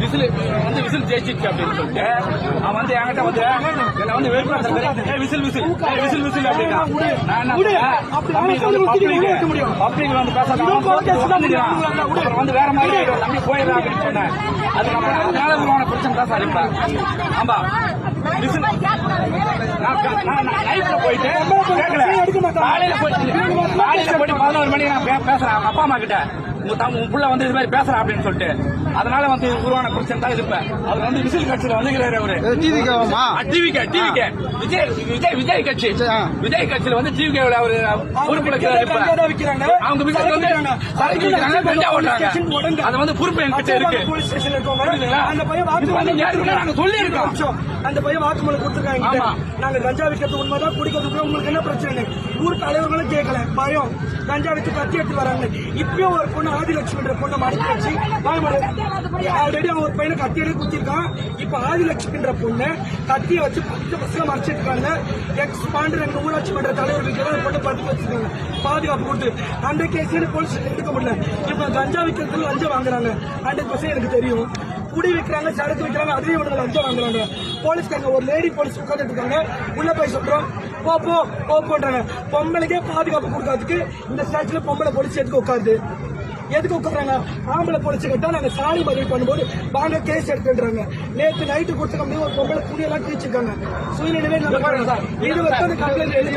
Whistle ஜெயிச்சிச்சு அப்படின்னு சொல்லிட்டு அவன் வந்து என்கிட்ட வந்து என்ன வந்து வெறுப்பு விசில் விசில் விசில் விசில் அப்படின்னா பப்ளிக் வந்து பேச வந்து வேற மாதிரி நம்பி போயிடலாம் அப்படின்னு சொன்னேன். அதுக்கப்புறம் அதனால உருவான பிரச்சனை தான் சார். இப்ப ஆமா விசில் நைட்ல போயிட்டு காலையில போயிட்டு 11 மணிக்கு நான் பேசுறேன் அவங்க அப்பா அம்மா கிட்ட. உங்க புள்ள வந்து இது மாதிரி பேசுறா அப்படின்னு சொல்லிட்டு அதனால வந்து உருவான பிரச்சனை தான் இருப்பேன். அவர் வந்து விசில் கட்சியில வந்துக்கிறாரு. அவரு விஜய் கட்சி விஜய் கட்சியில வந்து டிவிகே அவரு பொறுப்பு அவங்க விசில் வந்து சரக்கு விற்கிறாங்க, கஞ்சா ஓட்டுறாங்க. அது வந்து பொறுப்பு என்கிட்ட இருக்கு. நாங்க சொல்லி இருக்கோம். அந்த பையன் வாக்குமூலம் கொடுத்துருக்காங்க. நாங்க கஞ்சா விற்கிறது உண்மைதான், குடிக்கிறது உங்களுக்கு என்ன பிரச்சனை? ஊர் தலைவர்களும் கேட்கல, பயம். கஞ்சா விற்று கத்தி எடுத்து வராங்க. இப்பயும் ஒரு பொண்ணு ஆதிலட்சுமின்ற பொண்ணை மடக்கி வச்சு ஆல்ரெடி அவன் ஒரு பையனை கத்தி எடுத்து குத்திருக்கான். இப்ப ஆதிலட்சுமின்ற பொண்ணு கத்தியை வச்சு 10 பசங்க மறைச்சிருக்காங்க. எக்ஸ் பாண்டு 2 ஊராட்சி மன்ற தலைவர்களுக்கு பொண்ணு படுத்து வச்சிருக்காங்க பாதுகாப்பு கொடுத்து. அந்த கேஸ் போலீஸ் எடுக்க முடியல. இப்ப கஞ்சா விற்கிறதுக்கு லஞ்சம் வாங்குறாங்க. 100% எனக்கு தெரியும். குடி விற்கிறாங்க, சரக்கு விற்கிறாங்க, அதுவே இவங்க லஞ்சம் வாங்குறாங்க. போலீஸ்காரங்க ஒரு லேடி போலீஸ் உட்காந்துட்டு இருக்காங்க. உள்ள போய் சொல்றோம் போன்றாங்க. பொம்பளைக்கே பாதுகாப்பு கொடுக்கறதுக்கு இந்த ஸ்டாச்சுல பொம்பளை போலீஸ் எதுக்கு உட்காந்து எதுக்கு உட்காடுறாங்க? ஆம்பளை போலீஸ் கேட்டா நாங்க சாணி பதிவு பண்ணும்போது வாங்க கேஸ் எடுத்துறாங்க. நேற்று நைட்டு கொடுத்த ஒரு பொம்பளை துணியெல்லாம் கிழிச்சிருக்காங்க. சுயநினைவே இது வந்து கம்ப்ளைண்ட் எழுதி